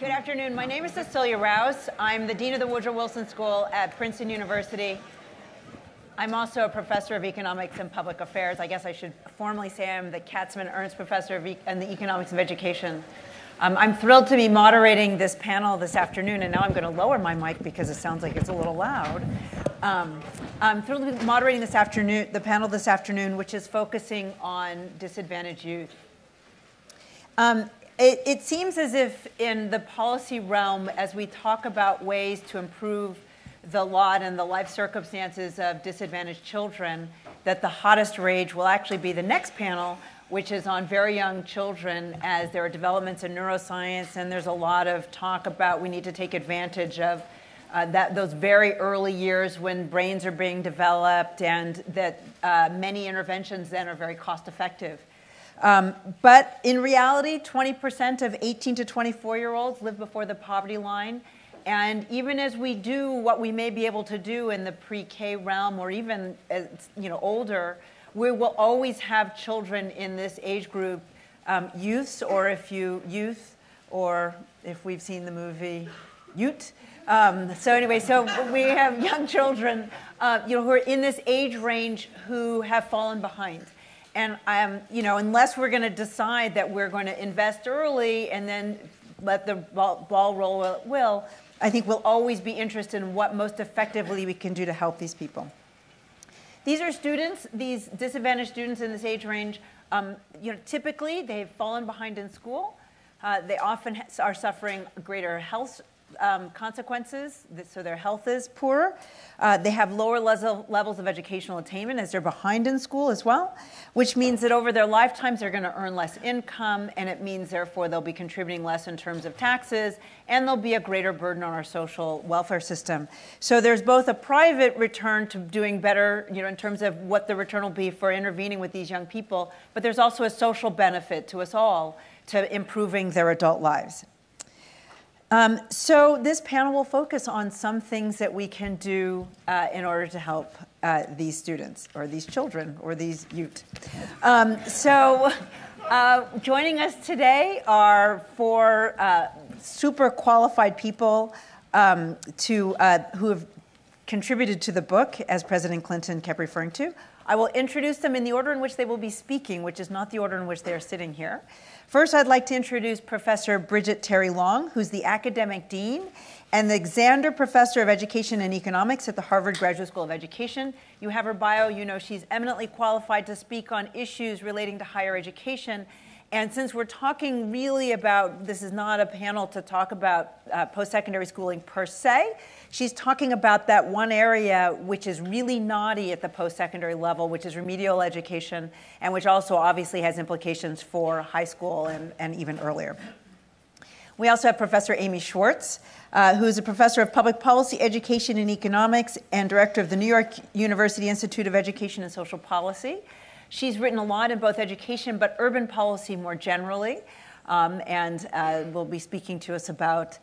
Good afternoon. My name is Cecilia Rouse. I'm the Dean of the Woodrow Wilson School at Princeton University. I'm also a professor of economics and public affairs. I guess I should formally say I'm the Katzman-Ernst Professor in the Economics of Education. I'm thrilled to be moderating this panel this afternoon, and now I'm going to lower my mic because it sounds like it's a little loud. I'm thrilled to be moderating the panel this afternoon, which is focusing on disadvantaged youth. It seems as if in the policy realm, as we talk about ways to improve the lot and the life circumstances of disadvantaged children, that the hottest rage will actually be the next panel, which is on very young children, as there are developments in neuroscience, and there's a lot of talk about we need to take advantage of those very early years when brains are being developed, and that many interventions then are very cost effective. But in reality, 20% of 18 to 24-year-olds live before the poverty line. And even as we do what we may be able to do in the pre-K realm, or even as, older, we will always have children in this age group, youths, or if we've seen the movie Ute. So we have young children, who are in this age range who have fallen behind. And unless we're going to decide that we're going to invest early and then let the ball roll where it will, I think we'll always be interested in what most effectively we can do to help these people. These are students, these disadvantaged students in this age range. Typically they've fallen behind in school. They often are suffering greater health consequences, so their health is poorer. They have lower levels of educational attainment as they're behind in school as well, which means that over their lifetimes they're going to earn less income, and it means therefore they'll be contributing less in terms of taxes, and there'll be a greater burden on our social welfare system. So there's both a private return to doing better, in terms of what the return will be for intervening with these young people, but there's also a social benefit to us all to improving their adult lives. So this panel will focus on some things that we can do in order to help these students, or these children, or these youth. Joining us today are four super qualified people who have contributed to the book, as President Clinton kept referring to. I will introduce them in the order in which they will be speaking, which is not the order in which they are sitting here. First, I'd like to introduce Professor Bridget Terry Long, who's the academic dean and the Xander Professor of Education and Economics at the Harvard Graduate School of Education. You have her bio. You know she's eminently qualified to speak on issues relating to higher education. And since we're talking really about, this is not a panel to talk about post-secondary schooling per se, she's talking about that one area which is really naughty at the post-secondary level, which is remedial education, and which also obviously has implications for high school and even earlier. We also have Professor Amy Schwartz, who is a professor of public policy, education, and economics, and director of the New York University Institute of Education and Social Policy. She's written a lot in both education but urban policy more generally, and will be speaking to us about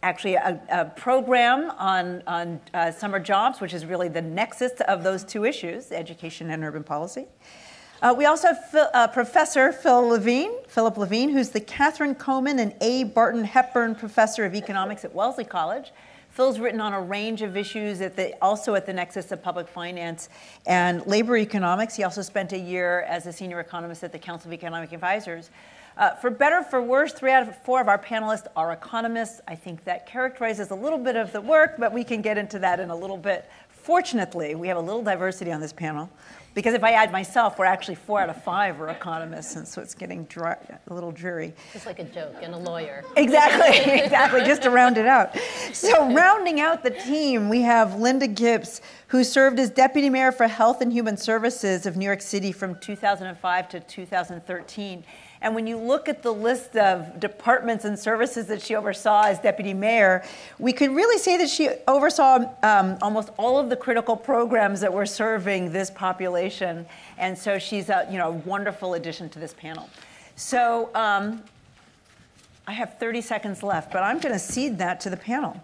actually a program on summer jobs, which is really the nexus of those two issues, education and urban policy. We also have Professor Philip Levine, who's the Catherine Coleman and A. Barton Hepburn Professor of Economics at Wellesley College. Phil's written on a range of issues also at the nexus of public finance and labor economics. He also spent a year as a senior economist at the Council of Economic Advisors. For better or for worse, 3 out of 4 of our panelists are economists. I think that characterizes a little bit of the work, but we can get into that in a little bit. Fortunately, we have a little diversity on this panel, because if I add myself, we're actually 4 out of 5 are economists, and so it's getting dry, a little dreary. Just like a joke and a lawyer. Exactly, just to round it out. So rounding out the team, we have Linda Gibbs, who served as Deputy Mayor for Health and Human Services of New York City from 2005 to 2013. And when you look at the list of departments and services that she oversaw as deputy mayor, we could really say that she oversaw almost all of the critical programs that were serving this population. And so she's a wonderful addition to this panel. So I have 30 seconds left, but I'm going to cede that to the panel.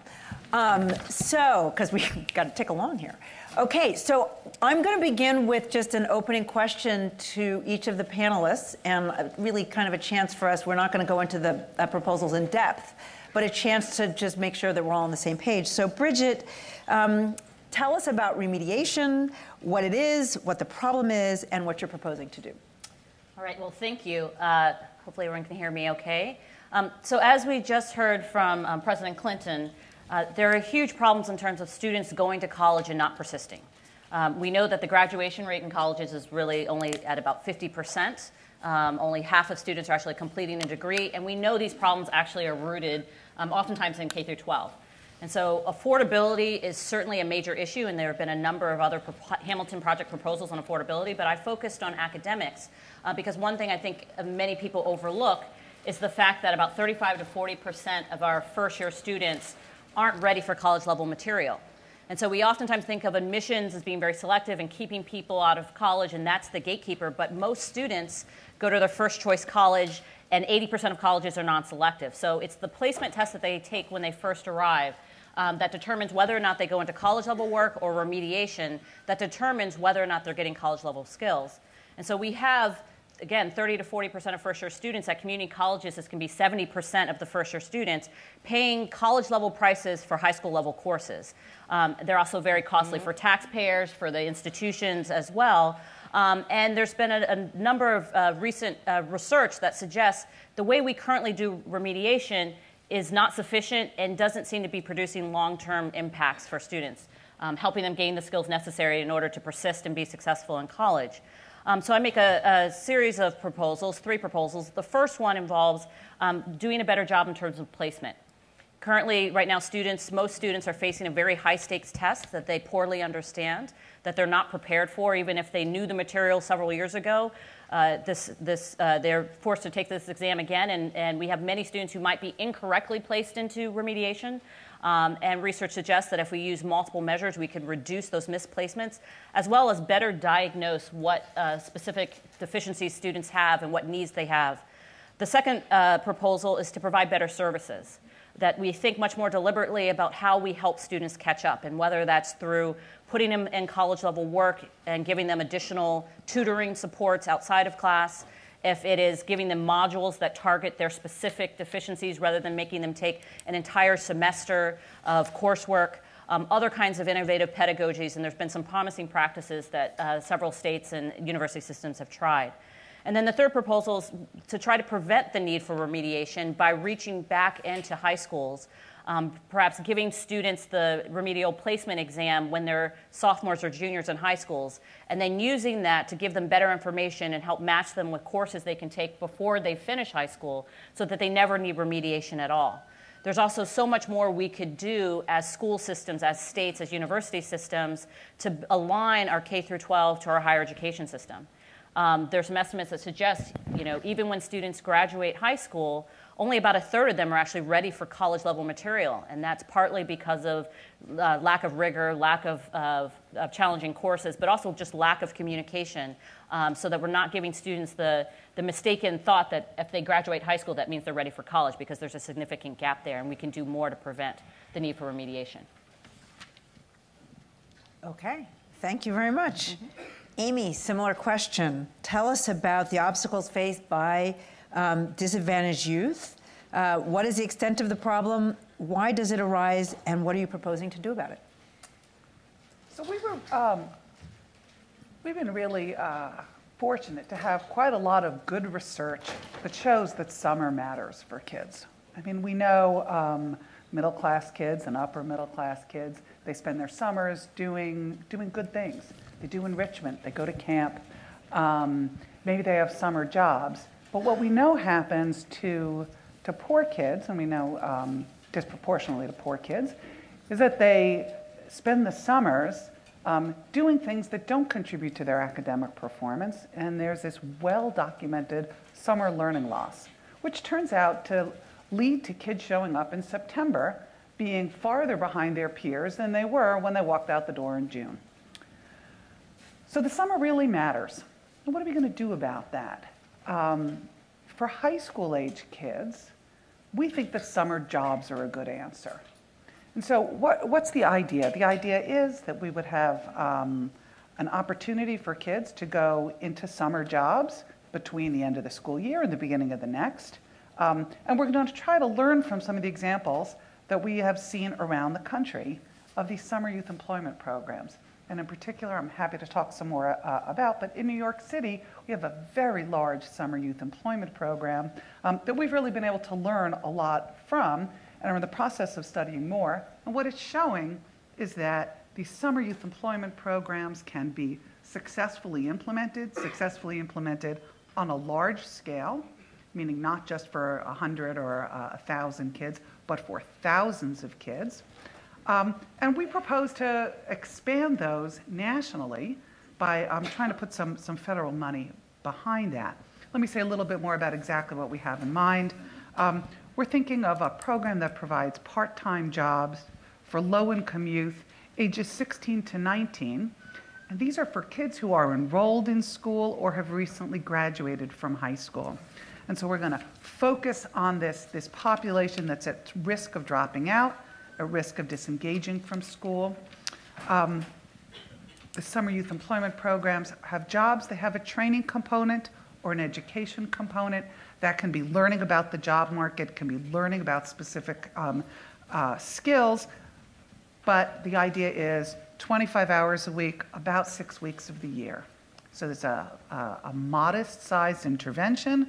Because we got to tick along here. Okay, so I'm going to begin with just an opening question to each of the panelists, and really kind of a chance for us. We're not going to go into the proposals in depth, but a chance to just make sure that we're all on the same page. So Bridget, tell us about remediation, what it is, what the problem is, and what you're proposing to do. All right, well, thank you. Hopefully everyone can hear me okay. So as we just heard from President Clinton, there are huge problems in terms of students going to college and not persisting. We know that the graduation rate in colleges is really only at about 50%. Only half of students are actually completing a degree, and we know these problems actually are rooted oftentimes in K through 12. And so affordability is certainly a major issue, and there have been a number of other Hamilton Project proposals on affordability, but I focused on academics because one thing I think many people overlook is the fact that about 35 to 40% of our first-year students aren't ready for college-level material. And so we oftentimes think of admissions as being very selective and keeping people out of college, and that's the gatekeeper. But most students go to their first-choice college, and 80% of colleges are non-selective. So it's the placement test that they take when they first arrive that determines whether or not they go into college-level work or remediation, that determines whether or not they're getting college-level skills. And so we have, again, 30 to 40% of first-year students at community colleges. This can be 70% of the first-year students paying college-level prices for high school-level courses. They're also very costly for taxpayers, for the institutions as well. And there's been a number of recent research that suggests the way we currently do remediation is not sufficient and doesn't seem to be producing long-term impacts for students, helping them gain the skills necessary in order to persist and be successful in college. So I make a series of proposals, 3 proposals. The first one involves doing a better job in terms of placement. Currently, right now, most students are facing a very high-stakes test that they poorly understand, that they're not prepared for, even if they knew the material several years ago. They're forced to take this exam again, and we have many students who might be incorrectly placed into remediation. And research suggests that if we use multiple measures, we could reduce those misplacements, as well as better diagnose what specific deficiencies students have and what needs they have. The second proposal is to provide better services, that we think much more deliberately about how we help students catch up, and whether that's through putting them in college-level work and giving them additional tutoring supports outside of class, if it is giving them modules that target their specific deficiencies rather than making them take an entire semester of coursework, other kinds of innovative pedagogies, and there's been some promising practices that several states and university systems have tried. And then the third proposal is to try to prevent the need for remediation by reaching back into high schools, perhaps giving students the remedial placement exam when they're sophomores or juniors in high schools, and then using that to give them better information and help match them with courses they can take before they finish high school so that they never need remediation at all. There's also so much more we could do as school systems, as states, as university systems to align our K through 12 to our higher education system. There's some estimates that suggest, even when students graduate high school, only about a third of them are actually ready for college-level material, and that's partly because of lack of rigor, lack of challenging courses, but also just lack of communication, so that we're not giving students the mistaken thought that if they graduate high school, that means they're ready for college, because there's a significant gap there, and we can do more to prevent the need for remediation. Okay, thank you very much. Amy, similar question. Tell us about the obstacles faced by disadvantaged youth. What is the extent of the problem? Why does it arise? And what are you proposing to do about it? So we've been really fortunate to have quite a lot of good research that shows that summer matters for kids. I mean, we know middle-class kids and upper-middle-class kids, they spend their summers doing good things. They do enrichment, they go to camp, maybe they have summer jobs. But what we know happens to poor kids, and we know disproportionately to poor kids, is that they spend the summers doing things that don't contribute to their academic performance, and there's this well-documented summer learning loss, which turns out to lead to kids showing up in September being farther behind their peers than they were when they walked out the door in June. So the summer really matters. And what are we going to do about that? For high school age kids, we think that summer jobs are a good answer. And so what's the idea? The idea is that we would have an opportunity for kids to go into summer jobs between the end of the school year and the beginning of the next. And we're going to try to learn from some of the examples that we have seen around the country of these summer youth employment programs. And in particular, I'm happy to talk some more about, but in New York City, we have a very large summer youth employment program that we've really been able to learn a lot from, and are in the process of studying more. And what it's showing is that these summer youth employment programs can be successfully implemented on a large scale, meaning not just for 100 or 1,000 kids, but for thousands of kids. And we propose to expand those nationally by trying to put some federal money behind that. Let me say a little bit more about exactly what we have in mind. We're thinking of a program that provides part-time jobs for low-income youth ages 16 to 19. And these are for kids who are enrolled in school or have recently graduated from high school. And so we're going to focus on this population that's at risk of dropping out, at risk of disengaging from school. The summer youth employment programs have jobs. They have a training component or an education component that can be learning about the job market, can be learning about specific skills. But the idea is 25 hours a week, about 6 weeks of the year. So there's a modest-sized intervention.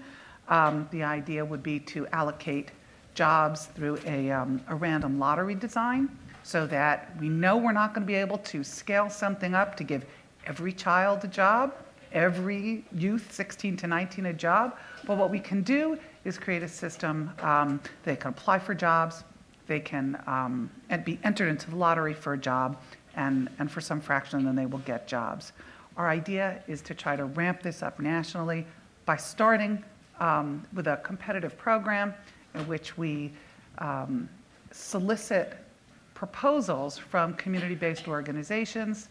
The idea would be to allocate jobs through a random lottery design so that we know we're not going to be able to scale something up to give every child a job, every youth 16 to 19 a job. But what we can do is create a system they can apply for jobs, they can and be entered into the lottery for a job, and for some fraction, then they will get jobs. Our idea is to try to ramp this up nationally by starting with a competitive program in which we solicit proposals from community-based organizations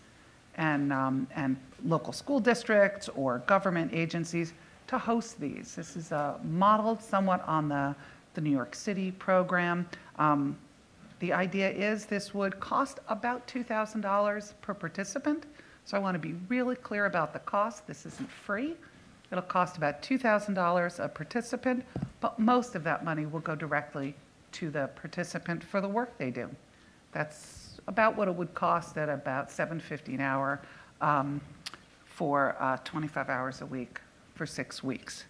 and local school districts or government agencies to host these. This is modeled somewhat on the New York City program. The idea is this would cost about $2,000 per participant. So I want to be really clear about the cost. This isn't free. It'll cost about $2,000 a participant, but most of that money will go directly to the participant for the work they do. That's about what it would cost at about $7.50 an hour for 25 hours a week for 6 weeks.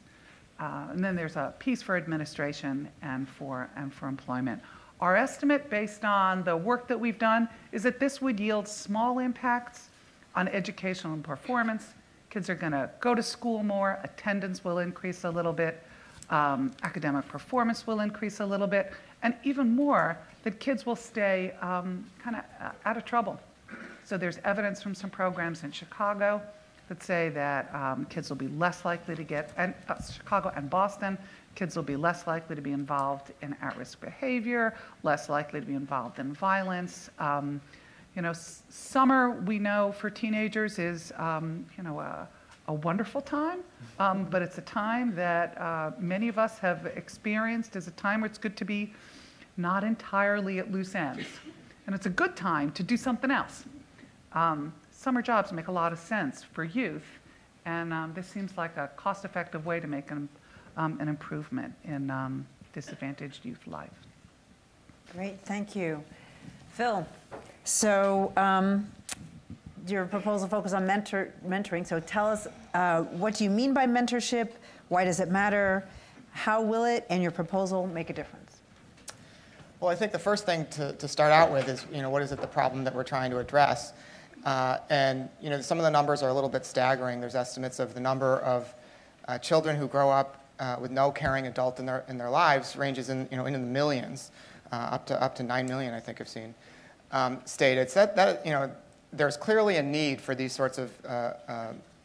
And then there's a piece for administration and for employment. Our estimate, based on the work that we've done, is that this would yield small impacts on educational and performance. Kids are going to go to school more, attendance will increase a little bit, academic performance will increase a little bit, and even more, that kids will stay kind of out of trouble. So there's evidence from some programs in Chicago that say that kids will be less likely to get, and Chicago and Boston, kids will be less likely to be involved in at-risk behavior, less likely to be involved in violence. You know, summer, we know, for teenagers is, you know, a wonderful time, but it's a time that many of us have experienced as a time where it's good to be not entirely at loose ends. And it's a good time to do something else. Summer jobs make a lot of sense for youth, and this seems like a cost-effective way to make an improvement in disadvantaged youth life. Great, thank you. Phil, so your proposal focuses on mentoring, so tell us what do you mean by mentorship, why does it matter, how will it and your proposal make a difference? Well, I think the first thing to start out with is, you know, what is it the problem that we're trying to address? And, you know, some of the numbers are a little bit staggering. There's estimates of the number of children who grow up with no caring adult in their lives ranges in, you know, into the millions, up to 9 million, I think I've seen stated. So that, you know, there's clearly a need for these sorts of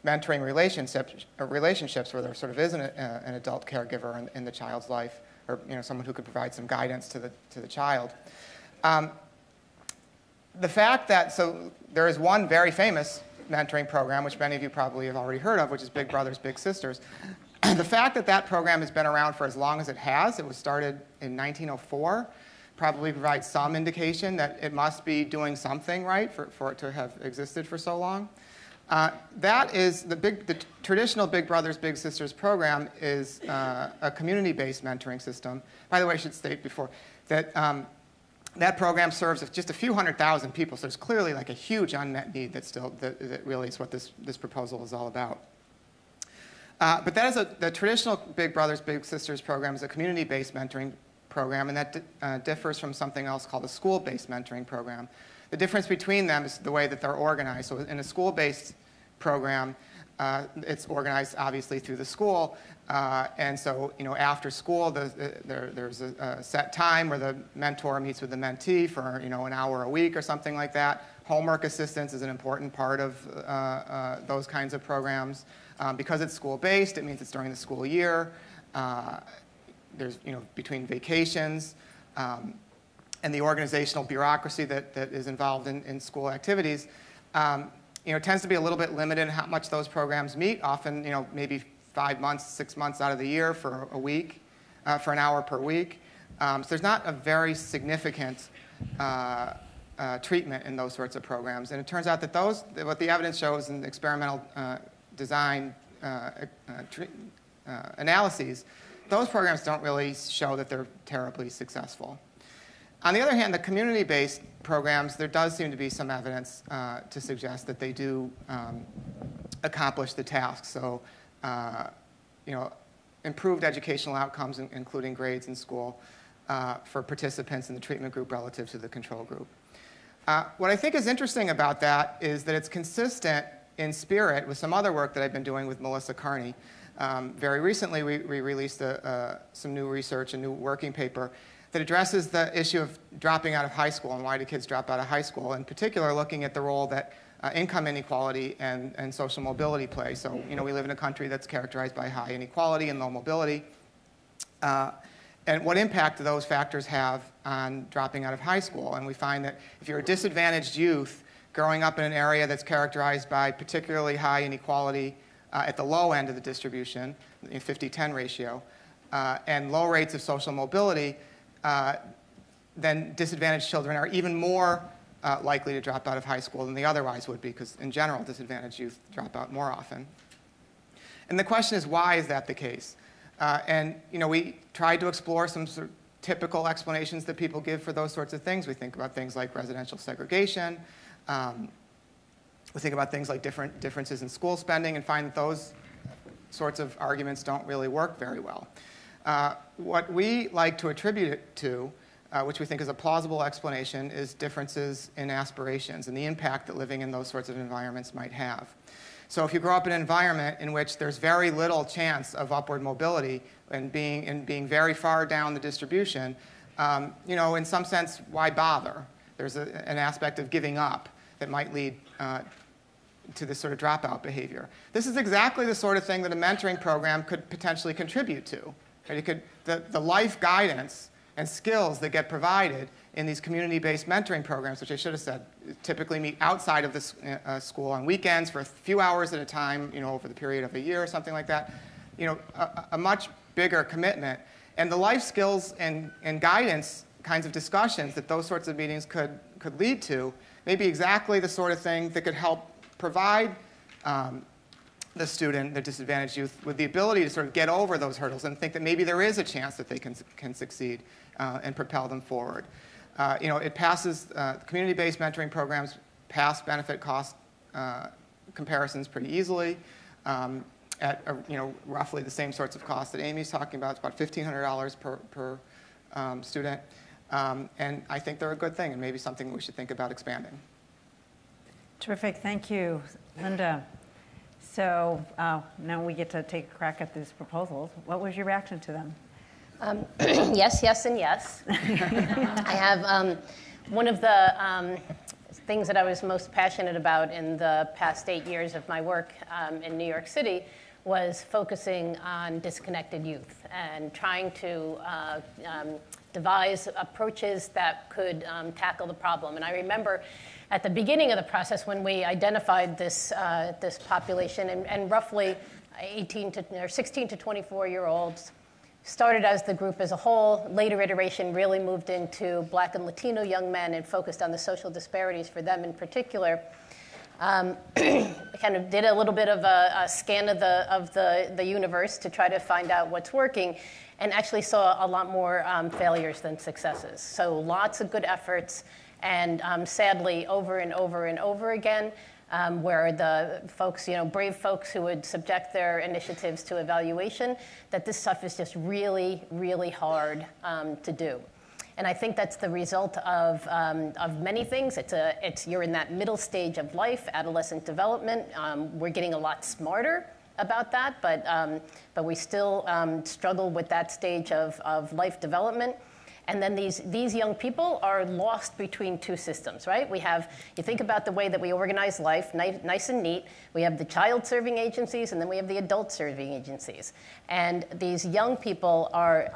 mentoring relationships where there sort of is an adult caregiver in the child's life, or, you know, someone who could provide some guidance to the child. The fact that, so there is one very famous mentoring program, which many of you probably have already heard of, which is Big Brothers Big Sisters. The fact that that program has been around for as long as it has, it was started in 1904, probably provides some indication that it must be doing something right for it to have existed for so long. That is the traditional Big Brothers Big Sisters program is a community-based mentoring system. By the way, I should state before that that program serves just a few 100,000 people, so there's clearly like a huge unmet need that really is what this proposal is all about. But that is the traditional Big Brothers Big Sisters program is a community-based mentoring program, and that differs from something else called a school-based mentoring program. The difference between them is the way that they're organized. So in a school-based program, it's organized obviously through the school, and so after school there's a set time where the mentor meets with the mentee for an hour a week or something like that. Homework assistance is an important part of those kinds of programs. Because it's school-based, it means it's during the school year. There's between vacations and the organizational bureaucracy that is involved in school activities. Tends to be a little bit limited in how much those programs meet. Often, maybe 5 months, 6 months out of the year for a week, for an hour per week. So there's not a very significant treatment in those sorts of programs. And it turns out that what the evidence shows in experimental design analyses, those programs don't really show that they're terribly successful. On the other hand, the community-based programs, there does seem to be some evidence to suggest that they do accomplish the task. So, improved educational outcomes, including grades in school, for participants in the treatment group relative to the control group. What I think is interesting about that is that it's consistent in spirit with some other work that I've been doing with Melissa Carney. Very recently, we released some new research, a new working paper that addresses the issue of dropping out of high school and why do kids drop out of high school, in particular looking at the role that income inequality and social mobility play. So, we live in a country that's characterized by high inequality and low mobility. And what impact do those factors have on dropping out of high school? And we find that if you're a disadvantaged youth growing up in an area that's characterized by particularly high inequality at the low end of the distribution, the 50-10 ratio, and low rates of social mobility, then disadvantaged children are even more likely to drop out of high school than they otherwise would be, because in general, disadvantaged youth drop out more often. And the question is, why is that the case? And we tried to explore some sort of typical explanations that people give for those sorts of things. We think about things like residential segregation. We think about things like differences in school spending and find that those sorts of arguments don't really work very well. What we like to attribute it to, which we think is a plausible explanation, is differences in aspirations and the impact that living in those sorts of environments might have. So if you grow up in an environment in which there's very little chance of upward mobility and being very far down the distribution, in some sense, why bother? There's an aspect of giving up that might lead to this sort of dropout behavior. This is exactly the sort of thing that a mentoring program could potentially contribute to. Right? The life guidance and skills that get provided in these community-based mentoring programs, which I should have said, typically meet outside of the school on weekends for a few hours at a time, over the period of a year or something like that. A much bigger commitment. And the life skills and guidance kinds of discussions that those sorts of meetings could lead to may be exactly the sort of thing that could help provide the student, the disadvantaged youth, with the ability to sort of get over those hurdles and think that maybe there is a chance that they can succeed and propel them forward. It passes, community-based mentoring programs pass benefit cost comparisons pretty easily at roughly the same sorts of costs that Amy's talking about. It's about $1,500 per student. And I think they're a good thing and maybe something we should think about expanding. Terrific. Thank you, Linda. So now we get to take a crack at these proposals. What was your reaction to them? Yes, yes, and yes. I have one of the things that I was most passionate about in the past 8 years of my work in New York City was focusing on disconnected youth and trying to devise approaches that could tackle the problem. And I remember at the beginning of the process when we identified this population and roughly 16 to 24-year-olds started as the group as a whole. Later iteration really moved into Black and Latino young men and focused on the social disparities for them in particular. Kind of did a little bit of a scan of the universe to try to find out what's working, and actually saw a lot more failures than successes. So lots of good efforts, and sadly, over and over and over again, where the folks, brave folks who would subject their initiatives to evaluation, that this stuff is just really, really hard to do. And I think that's the result of many things. You're in that middle stage of life, adolescent development. We're getting a lot smarter about that, but we still struggle with that stage of life development. And then these young people are lost between two systems, right? You think about the way that we organize life, nice and neat. We have the child-serving agencies, and then we have the adult-serving agencies. And these young people are,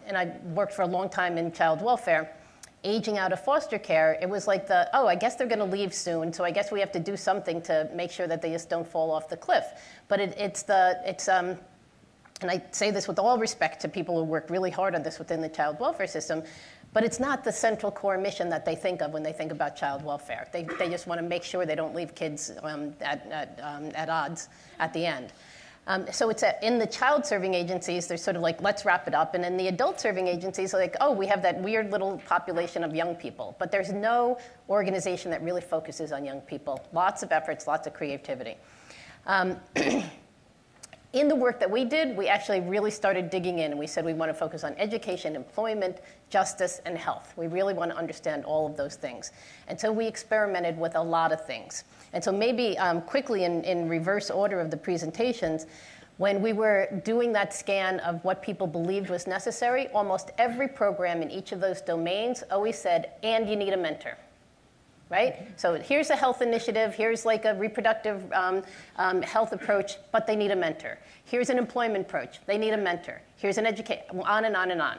and I worked for a long time in child welfare, aging out of foster care. It was like I guess they're going to leave soon, so I guess we have to do something to make sure that they just don't fall off the cliff. But and I say this with all respect to people who work really hard on this within the child welfare system, but it's not the central core mission that they think of when they think about child welfare. They just want to make sure they don't leave kids at odds at the end. So it's in the child-serving agencies, they're sort of like, let's wrap it up. And in the adult-serving agencies, like, we have that weird little population of young people. But there's no organization that really focuses on young people. Lots of efforts, lots of creativity. In the work that we did, we actually really started digging in, and we said we want to focus on education, employment, justice, and health. We really want to understand all of those things. And so we experimented with a lot of things. And so maybe quickly in reverse order of the presentations, when we were doing that scan of what people believed was necessary, almost every program in each of those domains always said, and you need a mentor. Right? So here's a health initiative, here's like a reproductive health approach, but they need a mentor. Here's an employment approach, they need a mentor. Here's an education, on and on and on.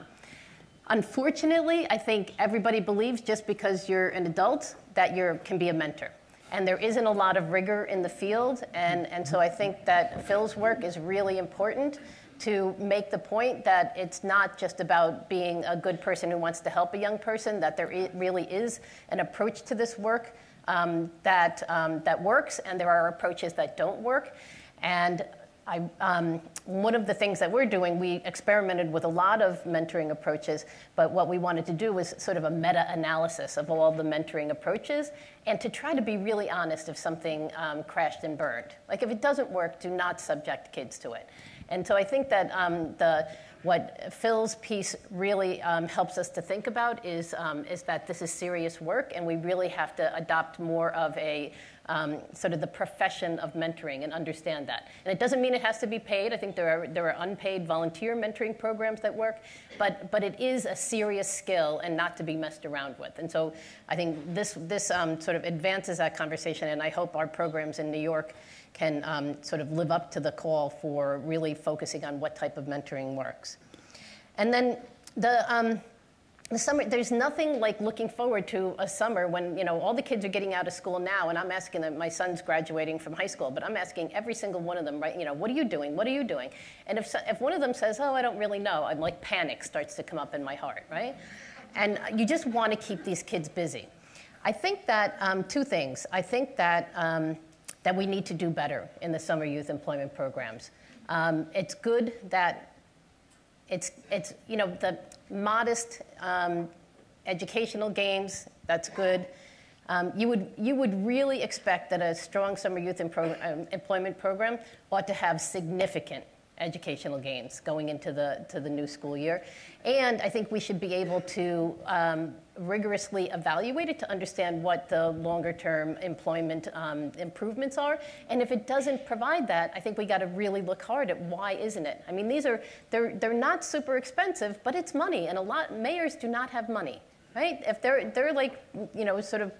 Unfortunately, I think everybody believes just because you're an adult that you can be a mentor. And there isn't a lot of rigor in the field, and so I think that Phil's work is really important to make the point that it's not just about being a good person who wants to help a young person, that there really is an approach to this work that works, and there are approaches that don't work. And one of the things that we're doing, we experimented with a lot of mentoring approaches, but what we wanted to do was sort of a meta-analysis of all the mentoring approaches, and to try to be really honest if something crashed and burned. Like, if it doesn't work, do not subject kids to it. And so I think that what Phil's piece really helps us to think about is that this is serious work, and we really have to adopt more of a sort of the profession of mentoring and understand that. And it doesn't mean it has to be paid. I think there are unpaid volunteer mentoring programs that work, but it is a serious skill and not to be messed around with. And so I think this sort of advances that conversation, and I hope our programs in New York can sort of live up to the call for really focusing on what type of mentoring works. And then the summer, there's nothing like looking forward to a summer when, all the kids are getting out of school now, and I'm asking them, my son's graduating from high school, but I'm asking every single one of them, right, what are you doing? What are you doing? And if one of them says, I don't really know, I'm like, panic starts to come up in my heart, right? And you just want to keep these kids busy. I think that two things. I think that we need to do better in the summer youth employment programs. It's good that it's the modest educational gains, that's good. You would really expect that a strong summer youth employment program ought to have significant educational gains going into the new school year. And I think we should be able to rigorously evaluate it to understand what the longer-term employment improvements are. And if it doesn't provide that, I think we got to really look hard at why isn't it? I mean, they're not super expensive, but it's money, and a lot mayors do not have money, right? If they're like sort of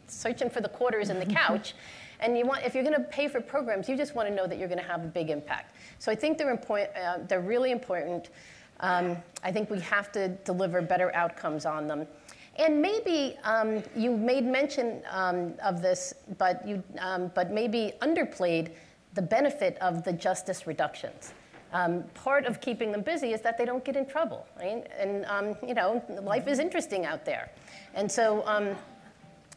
searching for the quarters in the couch. And if you're going to pay for programs, you just want to know that you're going to have a big impact. So I think they're really important. I think we have to deliver better outcomes on them. And maybe you made mention of this, but maybe underplayed the benefit of the justice reductions. Part of keeping them busy is that they don't get in trouble, right? And, you know, life is interesting out there. And so,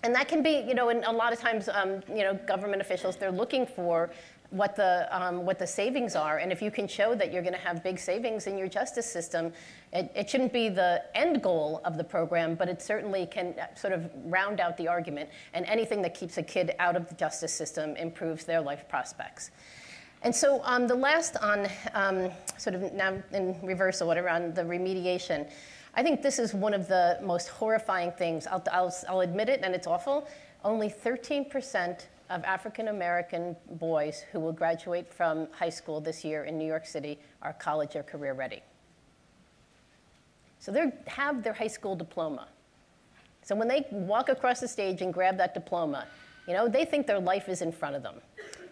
and that can be, you know, and a lot of times, you know, government officials, they're looking for what the savings are. And if you can show that you're going to have big savings in your justice system, it shouldn't be the end goal of the program, but it certainly can sort of round out the argument. And anything that keeps a kid out of the justice system improves their life prospects. And so the last on sort of now in reverse order on the remediation, I think this is one of the most horrifying things. I'll admit it, and it's awful. Only 13% of African American boys who will graduate from high school this year in New York City are college or career ready. So they have their high school diploma. So when they walk across the stage and grab that diploma, you know, they think their life is in front of them.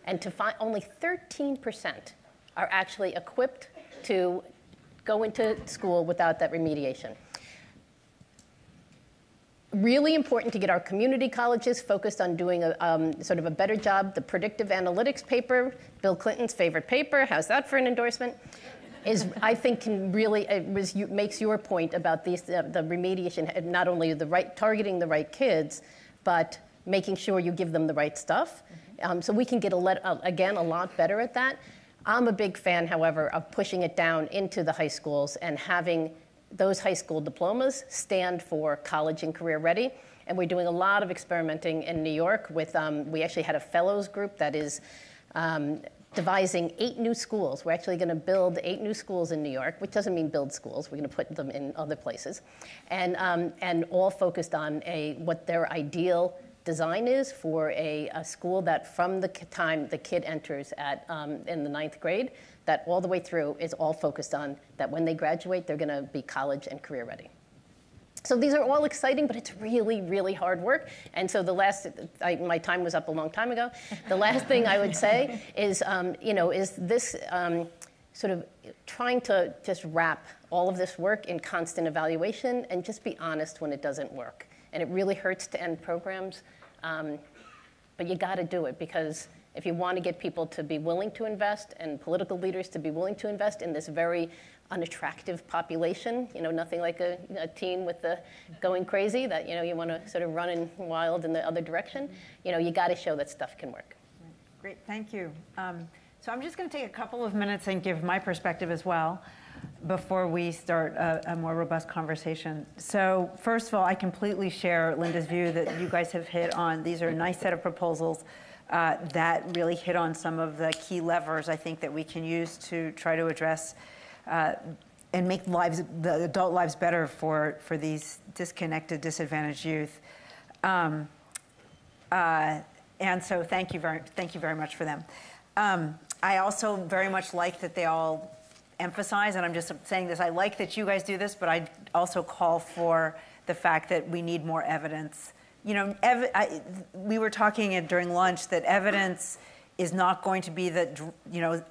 And to find only 13% are actually equipped to go into school without that remediation. Really important to get our community colleges focused on doing a sort of a better job. The predictive analytics paper, Bill Clinton's favorite paper, how's that for an endorsement? Is, I think, can really, makes your point about these, the remediation, not only targeting the right kids, but making sure you give them the right stuff. So we can get, again, a lot better at that. I'm a big fan, however, of pushing it down into the high schools and having those high school diplomas stand for college and career ready. And we're doing a lot of experimenting in New York with, we actually had a fellows group that is devising 8 new schools. We're actually going to build 8 new schools in New York, which doesn't mean build schools. We're going to put them in other places. And all focused on what their ideal design is for a school that from the time the kid enters in the 9th grade, that all the way through is all focused on that when they graduate, they're going to be college and career ready. So these are all exciting, but it's really, really hard work. And so the last, my time was up a long time ago. The last thing I would say is, you know, is this sort of trying to just wrap all of this work in constant evaluation and just be honest when it doesn't work. And it really hurts to end programs, but you got to do it, because if you want to get people to be willing to invest and political leaders to be willing to invest in this very unattractive population, you know, nothing like a teen with the going crazy that, you know, you want to sort of run in wild in the other direction, you know, you got to show that stuff can work. Great, thank you. So I'm just going to take a couple of minutes and give my perspective as well before we start a more robust conversation. So first of all, I completely share Linda's view that you guys have hit on. These are a nice set of proposals that really hit on some of the key levers I think that we can use to try to address and make the adult lives better for these disconnected, disadvantaged youth. And so thank you very much for them. I also very much like that they all emphasize, and I'm just saying this, I like that you guys do this, but I also call for the fact that we need more evidence. You know, we were talking during lunch that evidence is not going to be that, you know,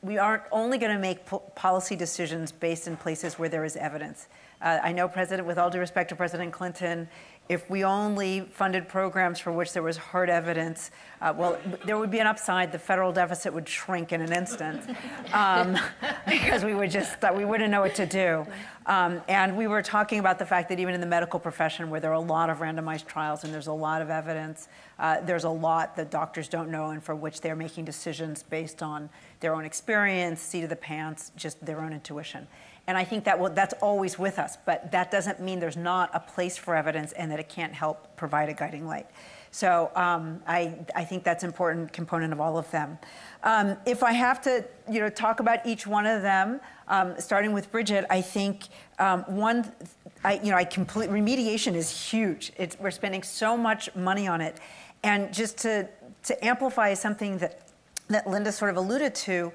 we aren't only going to make policy decisions based in places where there is evidence. I know, with all due respect to President Clinton, if we only funded programs for which there was hard evidence, well, there would be an upside. The federal deficit would shrink in an instant because we wouldn't know what to do. And we were talking about the fact that even in the medical profession, where there are a lot of randomized trials and there's a lot of evidence, there's a lot that doctors don't know and for which they're making decisions based on their own experience, seat of the pants, just their own intuition. And I think that's always with us, but that doesn't mean there's not a place for evidence and that it can't help provide a guiding light. So I think that's an important component of all of them. If I have to, you know, talk about each one of them, starting with Bridget, I think remediation is huge. We're spending so much money on it, and just to amplify something that Linda sort of alluded to.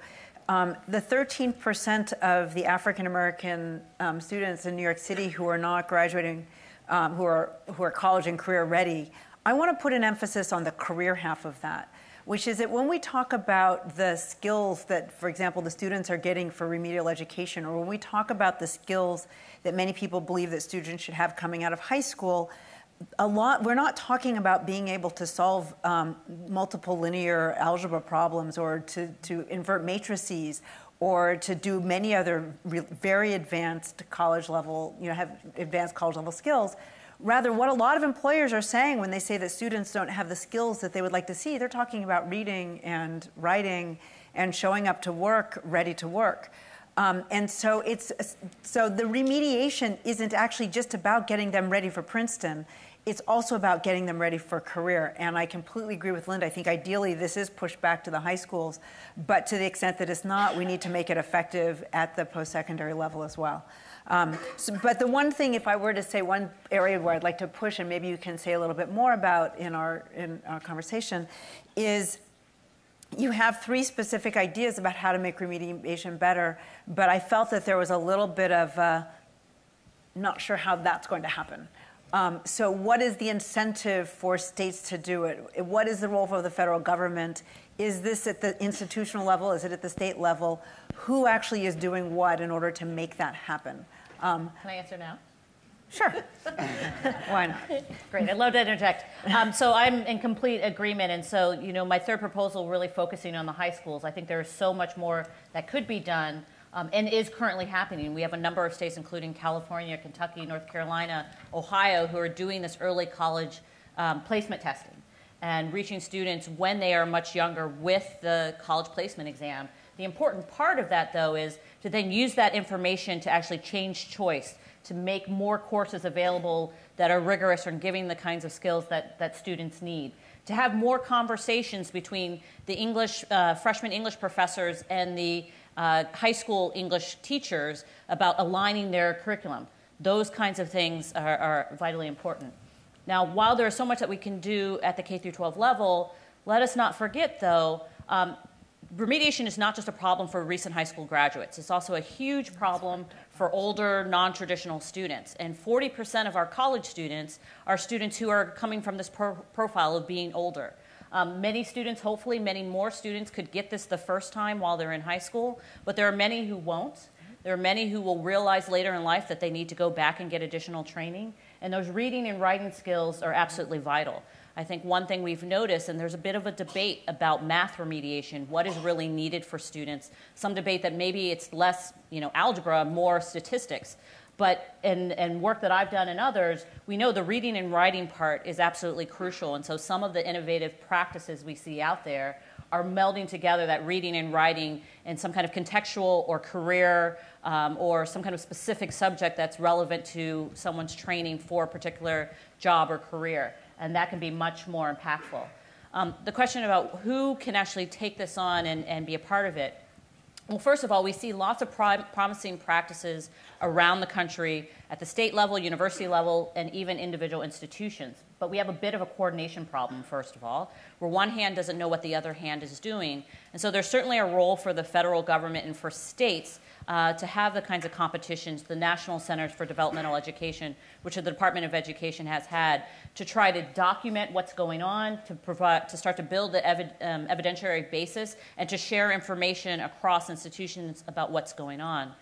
The 13% of the African American students in New York City who are not graduating, who are college and career ready, I want to put an emphasis on the career half of that, which is that when we talk about the skills that, for example, the students are getting for remedial education, or when we talk about the skills that many people believe that students should have coming out of high school, we're not talking about being able to solve multiple linear algebra problems or to invert matrices or to do many other very advanced college level, have advanced college level skills. Rather, what a lot of employers are saying when they say that students don't have the skills that they would like to see, they're talking about reading and writing and showing up to work ready to work. And so the remediation isn't actually just about getting them ready for Princeton. It's also about getting them ready for a career. And I completely agree with Linda. I think ideally this is pushed back to the high schools, but to the extent that it's not, we need to make it effective at the post-secondary level as well. But the one thing, if I were to say one area where I'd like to push, and maybe you can say a little bit more about in our conversation, is you have 3 specific ideas about how to make remediation better, but I felt that there was a little bit of not sure how that's going to happen. So what is the incentive for states to do it? What is the role for the federal government? Is this at the institutional level? Is it at the state level? Who actually is doing what in order to make that happen? Can I answer now? Sure. Why not? Great. I'd love to interject. So I'm in complete agreement. And so, my third proposal really focusing on the high schools. I think there is so much more that could be done and is currently happening. We have a number of states, including California, Kentucky, North Carolina, Ohio, who are doing this early college placement testing and reaching students when they are much younger with the college placement exam. The important part of that, though, is to then use that information to actually change choice, to make more courses available that are rigorous and giving the kinds of skills that students need, to have more conversations between the freshman English professors and the high school English teachers about aligning their curriculum. Those kinds of things are vitally important. Now, while there is so much that we can do at the K through 12 level, let us not forget, though, remediation is not just a problem for recent high school graduates. It's also a huge problem for older, non-traditional students. And 40% of our college students are students who are coming from this profile of being older. Many students, hopefully many more students, could get this the first time while they're in high school, but there are many who won't. There are many who will realize later in life that they need to go back and get additional training. And those reading and writing skills are absolutely vital. I think one thing we've noticed, and there's a bit of a debate about math remediation, what is really needed for students. Some debate that maybe it's less, algebra, more statistics. But in work that I've done and others, we know the reading and writing part is absolutely crucial. And so some of the innovative practices we see out there are melding together that reading and writing in some kind of contextual or career or some kind of specific subject that's relevant to someone's training for a particular job or career. And that can be much more impactful. The question about who can actually take this on and be a part of it. Well, first of all, we see lots of promising practices around the country at the state level, university level, and even individual institutions. But we have a bit of a coordination problem, first of all, where one hand doesn't know what the other hand is doing. And so there's certainly a role for the federal government and for states to have the kinds of competitions the National Centers for Developmental Education, which the Department of Education has had, to try to document what's going on, to start to build the evidentiary basis, and to share information across institutions about what's going on.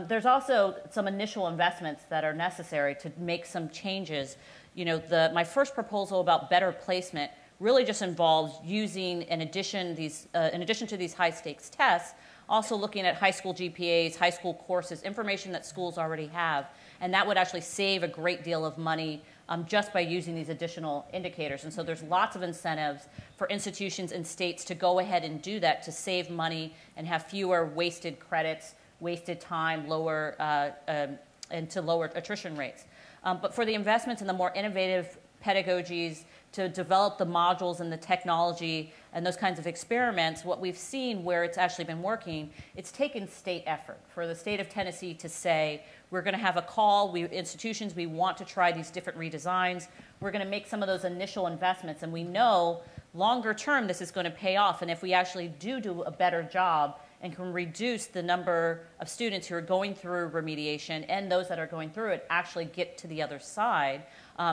There's also some initial investments that are necessary to make some changes. My first proposal about better placement really just involves using, in addition to these high-stakes tests, also looking at high school GPAs, high school courses, information that schools already have. And that would actually save a great deal of money just by using these additional indicators. And so there's lots of incentives for institutions and states to go ahead and do that, to save money and have fewer wasted credits, wasted time, and to lower attrition rates. But for the investments in the more innovative pedagogies, to develop the modules and the technology and those kinds of experiments, what we've seen where it's actually been working, it's taken state effort. For the state of Tennessee to say, we're going to have a call, institutions, we want to try these different redesigns. We're going to make some of those initial investments, and we know longer term this is going to pay off. And if we actually do a better job and can reduce the number of students who are going through remediation and those that are going through it actually get to the other side,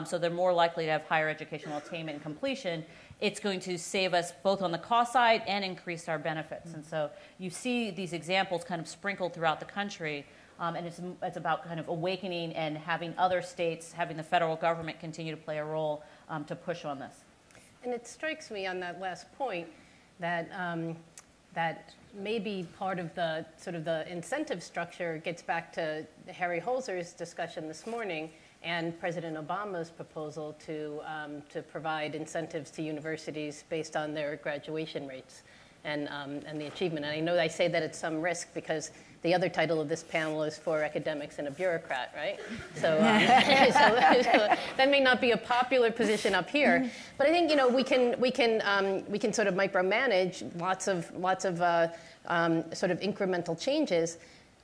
so they're more likely to have higher educational attainment and completion, it's going to save us both on the cost side and increase our benefits. And so you see these examples kind of sprinkled throughout the country. And it's about kind of awakening and having other states, having the federal government continue to play a role to push on this. And it strikes me on that last point that that maybe part of the sort of the incentive structure gets back to Harry Holzer's discussion this morning and President Obama's proposal to provide incentives to universities based on their graduation rates and the achievement. And I know I say that at some risk because the other title of this panel is For Academics and a Bureaucrat, right? So, so that may not be a popular position up here, but I think we can sort of micromanage lots of sort of incremental changes,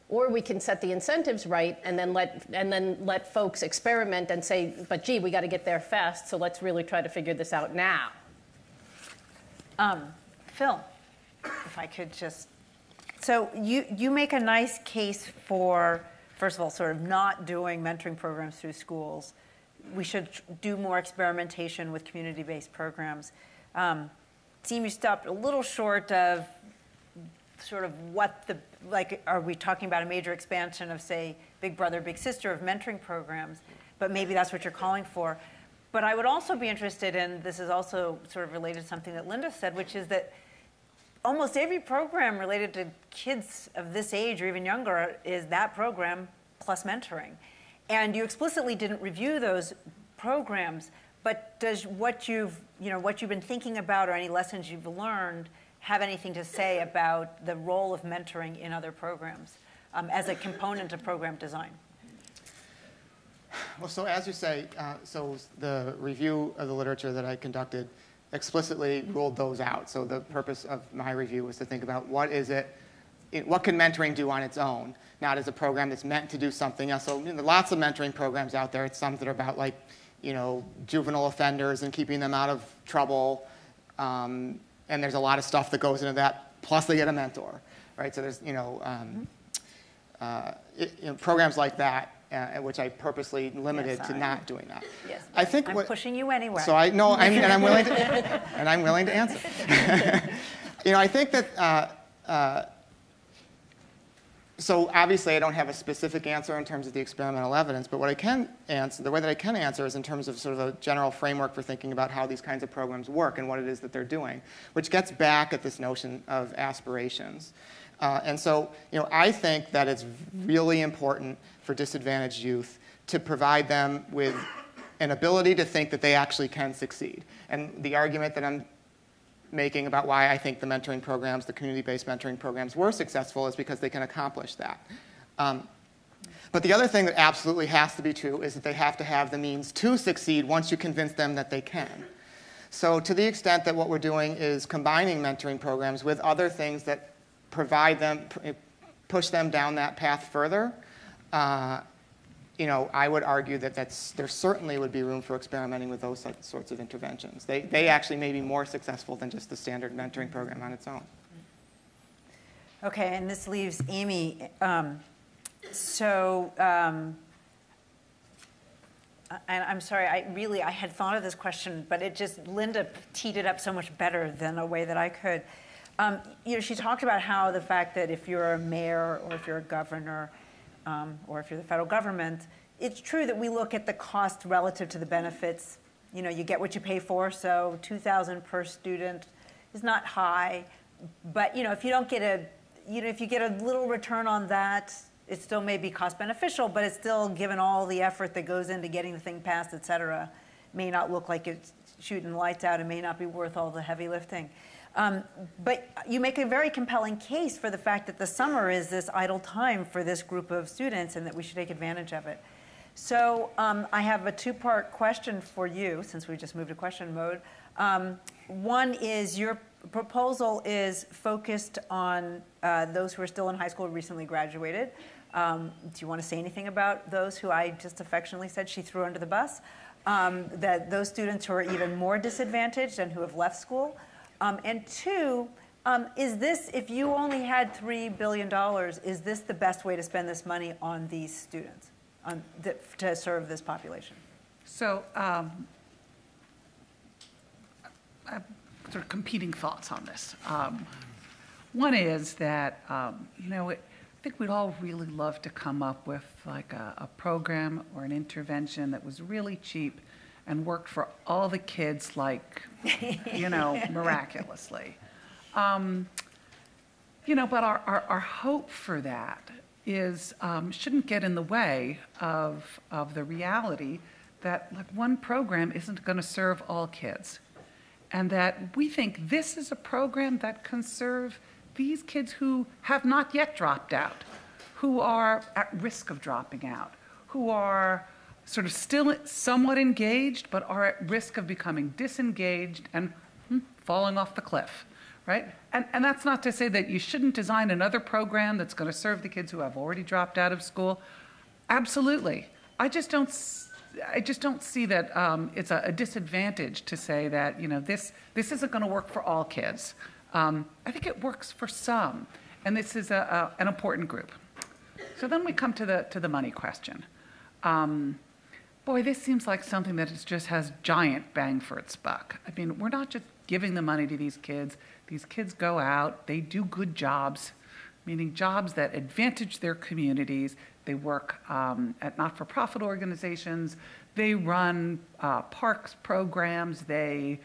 or we can set the incentives right and then let folks experiment and say, but gee, we got to get there fast, so let's really try to figure this out now. Phil, if I could just. So you make a nice case for, first of all, sort of not doing mentoring programs through schools. We should do more experimentation with community-based programs. Team, you stopped a little short of sort of are we talking about a major expansion of, say, Big Brother, Big Sister of mentoring programs? But maybe that's what you're calling for. But I would also be interested in, this is also sort of related to something that Linda said, which is that almost every program related to kids of this age or even younger is that program plus mentoring. And you explicitly didn't review those programs, but does what you've been thinking about or any lessons you've learned have anything to say about the role of mentoring in other programs as a component of program design? Well, so as you say, so the review of the literature that I conducted explicitly ruled those out. So the purpose of my review was to think about what can mentoring do on its own, not as a program that's meant to do something else. So lots of mentoring programs out there. It's some that are about juvenile offenders and keeping them out of trouble. And there's a lot of stuff that goes into that. Plus they get a mentor, right? So there's programs like that. Which I purposely limited to not doing that. Yes, I think I'm pushing you anyway. So I know, and I'm willing to, and I'm willing to answer. I think that. So obviously, I don't have a specific answer in terms of the experimental evidence, but what I can answer, the way that I can answer, is in terms of sort of a general framework for thinking about how these kinds of programs work and what it is that they're doing, which gets back at this notion of aspirations. And so, I think that it's really important for disadvantaged youth to provide them with an ability to think that they actually can succeed. And the argument that I'm making about why I think the mentoring programs, the community-based mentoring programs, were successful is because they can accomplish that. But the other thing that absolutely has to be true is that they have to have the means to succeed once you convince them that they can. So to the extent that what we're doing is combining mentoring programs with other things that provide them, push them down that path further, I would argue that there certainly would be room for experimenting with those sorts of interventions. They actually may be more successful than just the standard mentoring program on its own. Okay, and this leaves Amy. And I'm sorry, I had thought of this question, but Linda teed it up so much better than a way that I could. She talked about how the fact that if you're a mayor or if you're a governor or if you're the federal government, it's true that we look at the cost relative to the benefits. You get what you pay for, so $2,000 per student is not high. But if you don't get if you get a little return on that, it still may be cost beneficial, but it's still, given all the effort that goes into getting the thing passed, et cetera, may not look like it's shooting lights out and may not be worth all the heavy lifting. But you make a very compelling case for the fact that the summer is this idle time for this group of students and that we should take advantage of it. So I have a two-part question for you, since we just moved to question mode. One is your proposal is focused on those who are still in high school, recently graduated. Do you want to say anything about those who I just affectionately said she threw under the bus? That those students who are even more disadvantaged and who have left school? And two, is this, if you only had $3 billion, is this the best way to spend this money on these students to serve this population? So I have sort of competing thoughts on this. One is that, I think we'd all really love to come up with like a program or an intervention that was really cheap and worked for all the kids, like, you know, miraculously. You know, but our hope for that is shouldn't get in the way of the reality that like one program isn't going to serve all kids, and that we think this is a program that can serve these kids who have not yet dropped out, who are at risk of dropping out, who are sort of still somewhat engaged but are at risk of becoming disengaged and falling off the cliff, right? And that's not to say that you shouldn't design another program that's going to serve the kids who have already dropped out of school. Absolutely. I just don't see that it's a disadvantage to say that, you know, this isn't going to work for all kids. I think it works for some, and this is an important group. So then we come to the money question. Boy, this seems like something that just has giant bang for its buck. I mean, we're not just giving the money to these kids. These kids go out, they do good jobs, meaning jobs that advantage their communities. They work at not-for-profit organizations. They run parks programs. They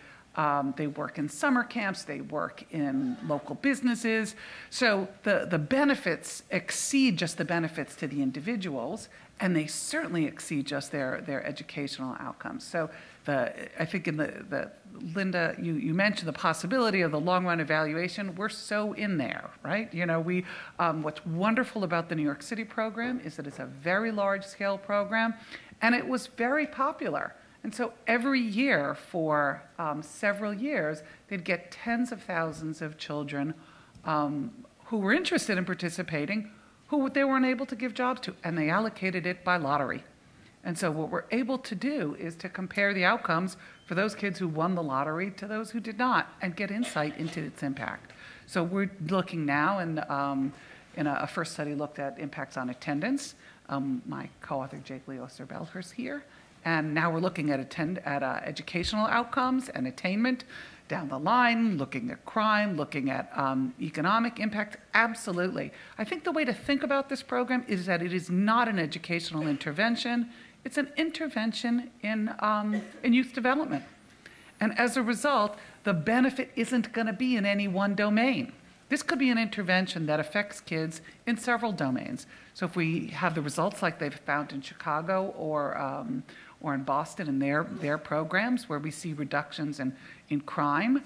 work in summer camps. They work in local businesses. So the benefits exceed just the benefits to the individuals, and they certainly exceed just their educational outcomes. So I think in the Linda, you mentioned the possibility of the long-run evaluation. We're so in there, right? You know, what's wonderful about the New York City program is that it's a very large-scale program, and it was very popular. And so every year for several years, they'd get tens of thousands of children who were interested in participating, who they weren't able to give jobs to, and they allocated it by lottery. And so what we're able to do is to compare the outcomes for those kids who won the lottery to those who did not, and get insight into its impact. So we're looking now, and in a first study looked at impacts on attendance. My co-author Jake Leo Serbelher's here. And now we're looking at educational outcomes and attainment down the line, looking at crime, looking at economic impact. Absolutely. I think the way to think about this program is that it is not an educational intervention. It's an intervention in youth development. And as a result, the benefit isn't going to be in any one domain. This could be an intervention that affects kids in several domains. So if we have the results like they've found in Chicago or in Boston in their programs, where we see reductions in crime,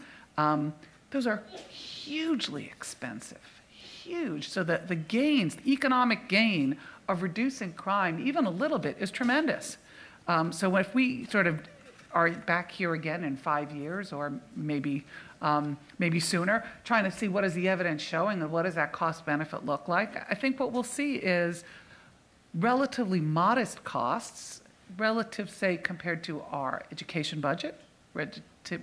those are hugely expensive, huge. So the gains, the economic gain of reducing crime, even a little bit, is tremendous. So if we sort of are back here again in 5 years, or maybe sooner, trying to see what is the evidence showing and what does that cost benefit look like, I think what we'll see is relatively modest costs, relative, say, compared to our education budget,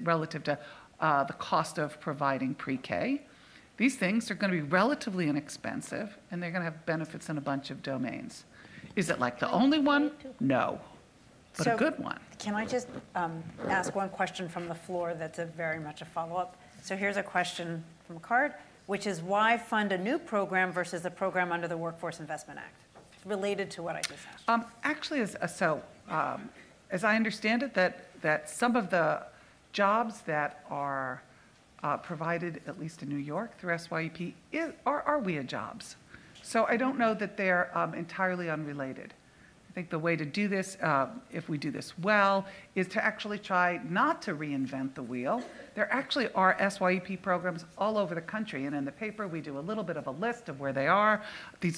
relative to the cost of providing pre-K. These things are going to be relatively inexpensive, and they're going to have benefits in a bunch of domains. Is it like the only one? No, but a good one. Can I just ask one question from the floor that's very much a follow-up? So here's a question from a card, which is why fund a new program versus the program under the Workforce Investment Act? It's related to what I just asked. Actually, as I understand it, that some of the jobs that are provided, at least in New York, through SYEP, are WIA jobs. So I don't know that they're entirely unrelated. I think the way to do this, if we do this well, is to actually try not to reinvent the wheel. There actually are SYEP programs all over the country, and in the paper we do a little bit of a list of where they are. They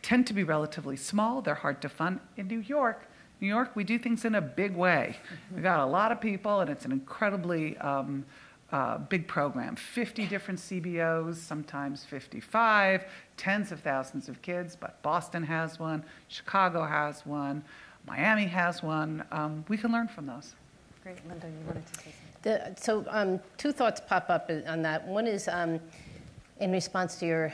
tend to be relatively small. They're hard to fund. In New York, we do things in a big way. We've got a lot of people, and it's an incredibly big program. 50 different CBOs, sometimes 55, tens of thousands of kids, but Boston has one, Chicago has one, Miami has one. We can learn from those. Great. Linda, you wanted to say something? So two thoughts pop up on that. One is in response to your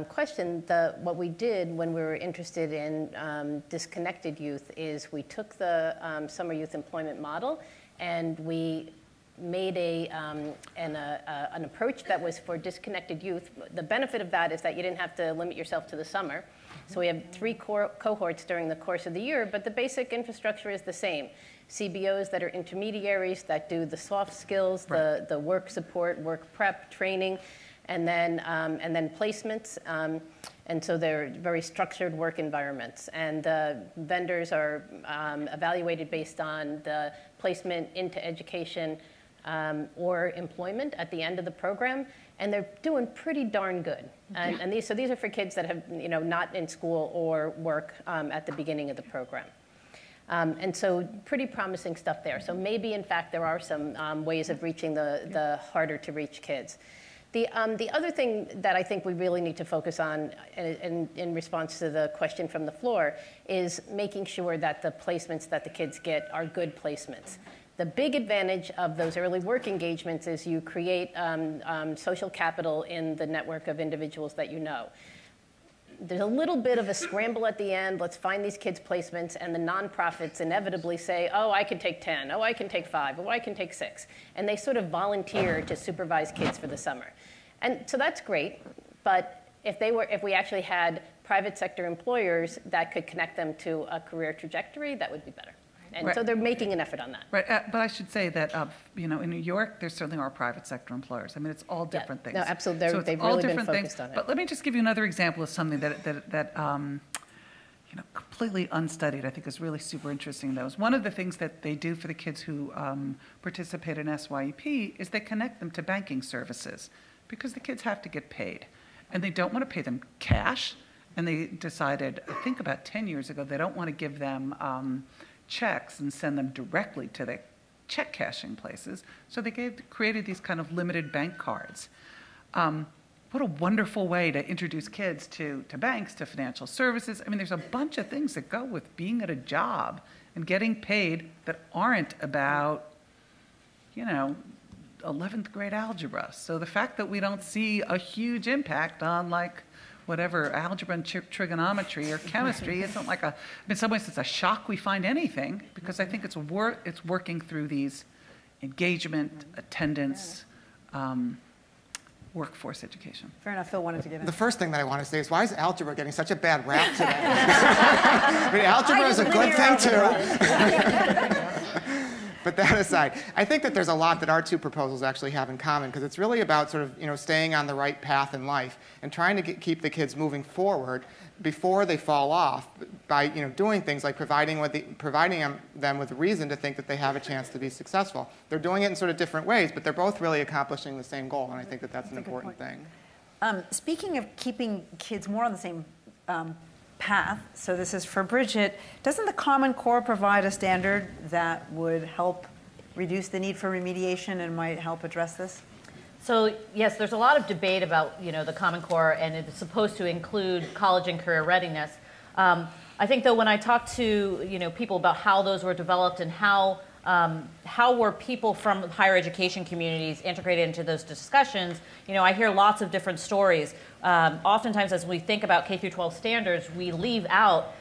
question, what we did when we were interested in disconnected youth is we took the summer youth employment model and we made an approach that was for disconnected youth. The benefit of that is that you didn't have to limit yourself to the summer. So we have 3 cohorts during the course of the year, but the basic infrastructure is the same. CBOs that are intermediaries that do the soft skills, right. the work support, work prep, training, and then placements. And so they're very structured work environments. And vendors are evaluated based on the placement into education or employment at the end of the program. And they're doing pretty darn good. And these are for kids that have, not in school or work at the beginning of the program. And so pretty promising stuff there. So maybe, in fact, there are some ways of reaching the harder to reach kids. The other thing that I think we really need to focus on in response to the question from the floor is making sure that the placements that the kids get are good placements. The big advantage of those early work engagements is you create social capital in the network of individuals that you know. There's a little bit of a scramble at the end. Let's find these kids' placements, and the nonprofits inevitably say, oh, I can take 10, oh, I can take 5, oh, I can take 6. And they sort of volunteer to supervise kids for the summer. And so that's great, but if we actually had private sector employers that could connect them to a career trajectory, that would be better. And right. So they're making an effort on that. Right, but I should say that, in New York, there certainly are private sector employers. I mean, it's all different things. No, absolutely. So they've really been focused things. on it. But let me just give you another example of something that completely unstudied, I think is really super interesting, though. Is one of the things that they do for the kids who participate in SYEP is they connect them to banking services because the kids have to get paid. And they don't want to pay them cash. And they decided, I think about 10 years ago, they don't want to give them checks and send them directly to the check cashing places. So they created these kind of limited bank cards. What a wonderful way to introduce kids to banks, to financial services. I mean, there's a bunch of things that go with being at a job and getting paid that aren't about, 11th grade algebra. So the fact that we don't see a huge impact on whatever algebra and trigonometry or chemistry isn't in some ways it's a shock we find anything, because I think it's working through these engagement, attendance, workforce education. Fair enough. Phil wanted to get in. The first thing that I want to say is, why is algebra getting such a bad rap today? I mean, algebra is a good thing too. But that aside, I think that there's a lot that our 2 proposals actually have in common, because it's really about sort of staying on the right path in life and trying to keep the kids moving forward before they fall off by doing things like providing them with reason to think that they have a chance to be successful. They're doing it in sort of different ways, but they're both really accomplishing the same goal, and I think that that's an important thing. Speaking of keeping kids more on the same path, so this is for Bridget, doesn't the Common Core provide a standard that would help reduce the need for remediation and might help address this? So yes, there's a lot of debate about the Common Core, and it's supposed to include college and career readiness. I think though when I talk to people about how those were developed and how were people from higher education communities integrated into those discussions, I hear lots of different stories. Oftentimes as we think about K-12 standards, we leave out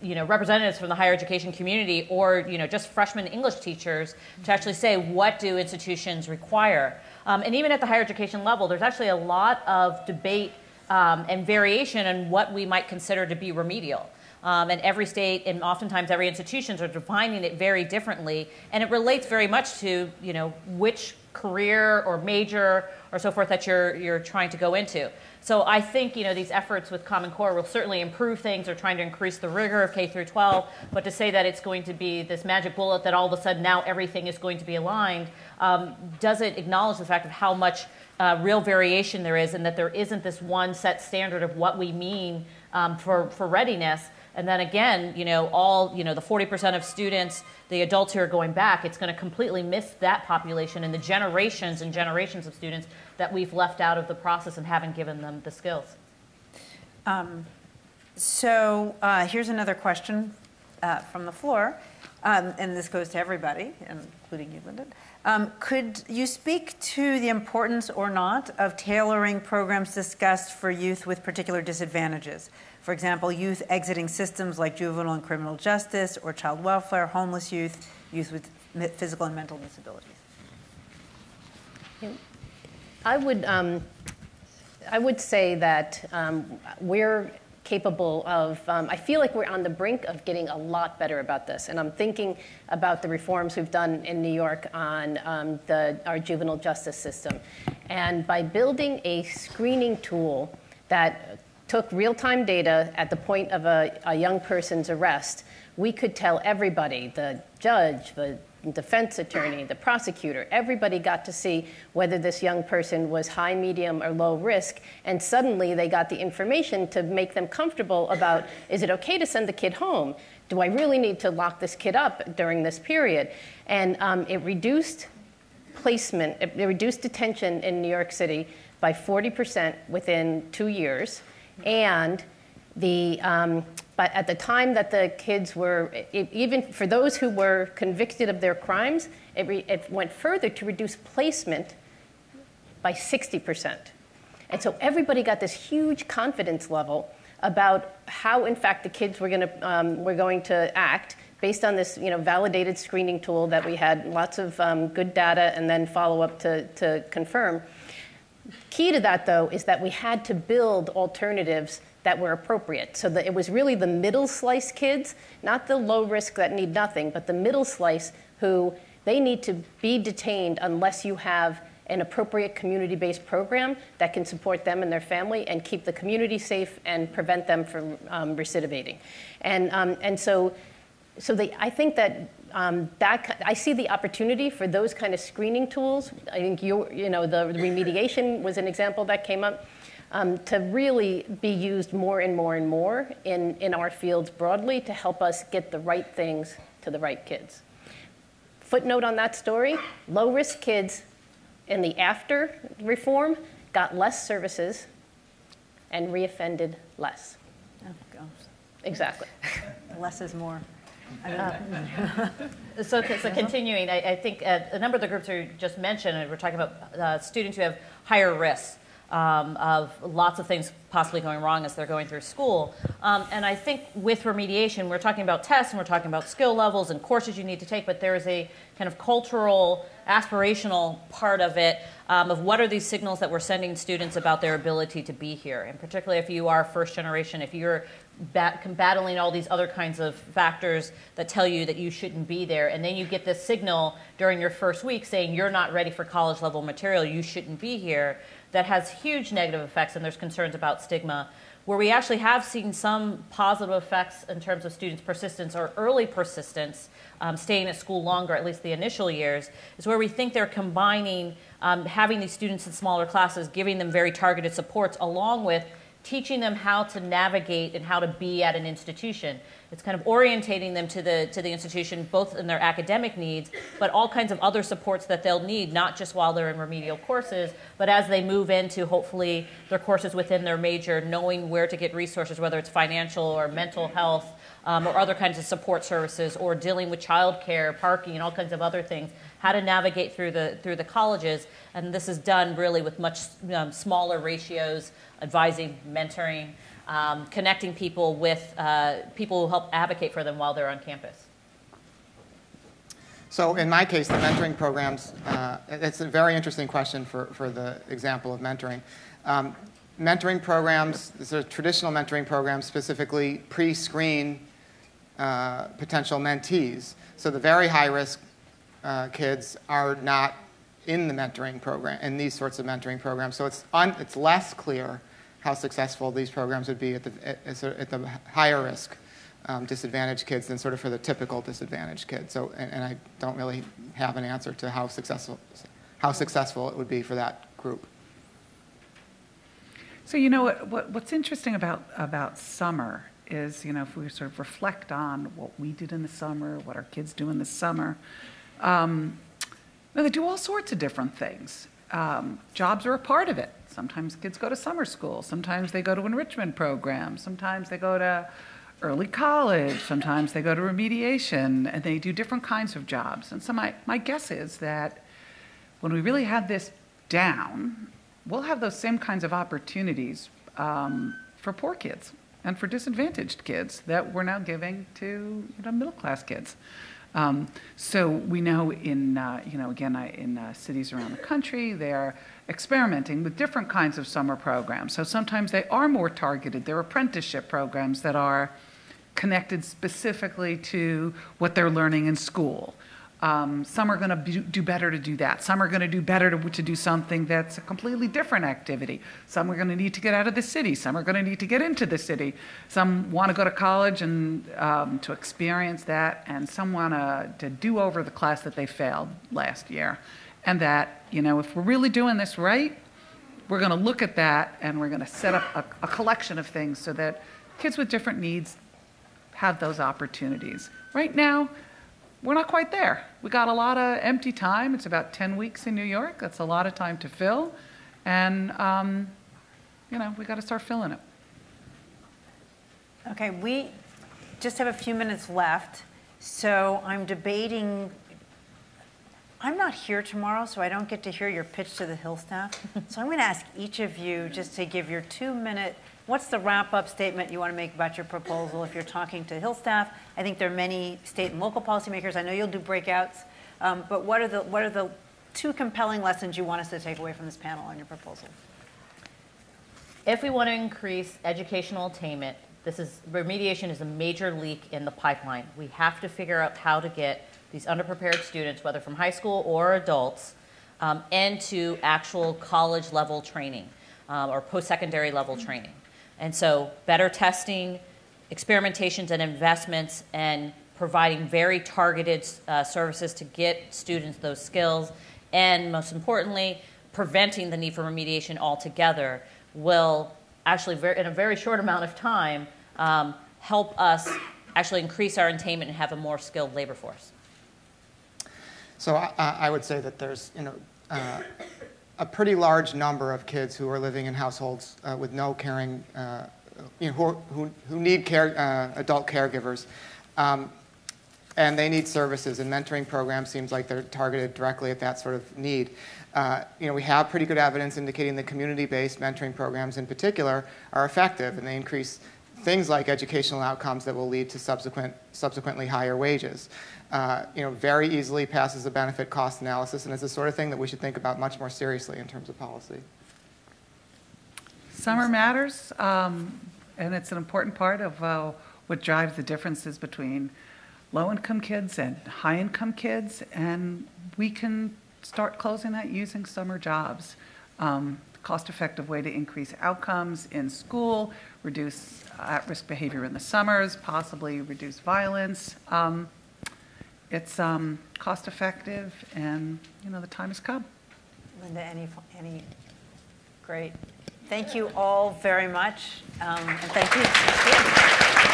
representatives from the higher education community or just freshman English teachers to actually say, what do institutions require? And even at the higher education level, there's actually a lot of debate and variation in what we might consider to be remedial. And every state and oftentimes every institutions are defining it very differently, and it relates very much to which career or major or so forth that you're trying to go into. So I think these efforts with Common Core will certainly improve things. They're trying to increase the rigor of K through 12, but to say that it's going to be this magic bullet that all of a sudden now everything is going to be aligned doesn't acknowledge the fact of how much real variation there is, and that there isn't this one set standard of what we mean for readiness. And then again, all the 40% of students, the adults who are going back, it's going to completely miss that population and the generations and generations of students that we've left out of the process and haven't given them the skills. So here's another question from the floor, and this goes to everybody, including you, Linda. Could you speak to the importance or not of tailoring programs discussed for youth with particular disadvantages? For example, youth exiting systems like juvenile and criminal justice or child welfare, homeless youth, youth with physical and mental disabilities. I would say that we're capable of, I feel like we're on the brink of getting a lot better about this. And I'm thinking about the reforms we've done in New York on our juvenile justice system. And by building a screening tool that took real-time data at the point of a young person's arrest, we could tell everybody, the judge, the defense attorney, the prosecutor, everybody got to see whether this young person was high, medium, or low risk, and suddenly they got the information to make them comfortable about, is it okay to send the kid home? Do I really need to lock this kid up during this period? And it reduced placement, it reduced detention in New York City by 40% within 2 years, and but at the time that the kids were, even for those who were convicted of their crimes, it went further to reduce placement by 60%. And so everybody got this huge confidence level about how, in fact, the kids were going to act based on this, validated screening tool that we had lots of good data and then follow up to confirm. Key to that, though, is that we had to build alternatives that were appropriate. So that it was really the middle slice kids, not the low risk that need nothing, but the middle slice who they need to be detained unless you have an appropriate community-based program that can support them and their family and keep the community safe and prevent them from recidivating. And so I think that I see the opportunity for those kind of screening tools. I think the remediation was an example that came up. To really be used more and more and more in our fields broadly to help us get the right things to the right kids. Footnote on that story, low-risk kids in the after reform got less services and reoffended less. Oh, gosh. Exactly. Less is more. So continuing, I think a number of the groups you just mentioned, and we're talking about students who have higher risks. Of lots of things possibly going wrong as they're going through school. And I think with remediation, we're talking about tests and we're talking about skill levels and courses you need to take, but there is a kind of cultural, aspirational part of it, of what are these signals that we're sending students about their ability to be here. And particularly if you are first generation, if you're battling all these other kinds of factors that tell you that you shouldn't be there, and then you get this signal during your first week saying you're not ready for college level material, you shouldn't be here, that has huge negative effects, and there's concerns about stigma. Where we actually have seen some positive effects in terms of students' persistence or early persistence, staying at school longer, at least the initial years, is where we think they're combining having these students in smaller classes, giving them very targeted supports, along with teaching them how to navigate and how to be at an institution. It's kind of orientating them to the institution, both in their academic needs, but all kinds of other supports that they'll need, not just while they're in remedial courses, but as they move into, hopefully, their courses within their major, knowing where to get resources, whether it's financial or mental health, or other kinds of support services, or dealing with childcare, parking, and all kinds of other things, how to navigate through the colleges. And this is done really with much smaller ratios, advising, mentoring, connecting people with people who help advocate for them while they're on campus. So in my case, the mentoring programs, it's a very interesting question for the example of mentoring. Mentoring programs, these are traditional mentoring programs, specifically pre-screen potential mentees. So the very high-risk kids are not in the mentoring program, in these sorts of mentoring programs. So it's less clear how successful these programs would be at the higher risk disadvantaged kids than sort of for the typical disadvantaged kid. So, and I don't really have an answer to how successful it would be for that group. So what's interesting about summer is, if we sort of reflect on what we did in the summer, what our kids do in the summer, they do all sorts of different things. Jobs are a part of it. Sometimes kids go to summer school. Sometimes they go to enrichment programs. Sometimes they go to early college. Sometimes they go to remediation, and they do different kinds of jobs. And so my guess is that when we really have this down, we'll have those same kinds of opportunities for poor kids and for disadvantaged kids that we're now giving to middle-class kids. So we know in, in cities around the country, they're experimenting with different kinds of summer programs. So sometimes they are more targeted. They're apprenticeship programs that are connected specifically to what they're learning in school. Some are going to do better to do that. Some are going to do better to do something that's a completely different activity. Some are going to need to get out of the city. Some are going to need to get into the city. Some want to go to college and to experience that, and some want to do over the class that they failed last year. And that, if we're really doing this right, we're going to look at that and we're going to set up a collection of things so that kids with different needs have those opportunities. Right now, we're not quite there. We got a lot of empty time. It's about 10 weeks in New York. That's a lot of time to fill. And, we got to start filling it. Okay, we just have a few minutes left. So I'm debating, I'm not here tomorrow, so I don't get to hear your pitch to the Hill staff. So I'm going to ask each of you just to give your 2-minute, what's the wrap-up statement you want to make about your proposal if you're talking to Hill staff? I think there are many state and local policymakers. I know you'll do breakouts. But what are the 2 compelling lessons you want us to take away from this panel on your proposal? If we want to increase educational attainment, remediation is a major leak in the pipeline. We have to figure out how to get these underprepared students, whether from high school or adults, into actual college-level training or post-secondary level training. And so better testing, experimentations and investments, and providing very targeted services to get students those skills, and most importantly, preventing the need for remediation altogether will actually, in a very short amount of time, help us actually increase our attainment and have a more skilled labor force. So I would say that there's a pretty large number of kids who are living in households with no caring, who need adult caregivers, and they need services. And mentoring programs seems like they're targeted directly at that sort of need. We have pretty good evidence indicating that community-based mentoring programs, in particular, are effective, and they increase things like educational outcomes that will lead to subsequently higher wages. Very easily passes a benefit cost analysis, and it's the sort of thing that we should think about much more seriously in terms of policy. Summer matters, and it's an important part of what drives the differences between low-income kids and high-income kids, and we can start closing that using summer jobs. Cost-effective way to increase outcomes in school, reduce at-risk behavior in the summers, possibly reduce violence. It's cost-effective, and the time has come. Linda, any great. Thank you all very much, and thank you.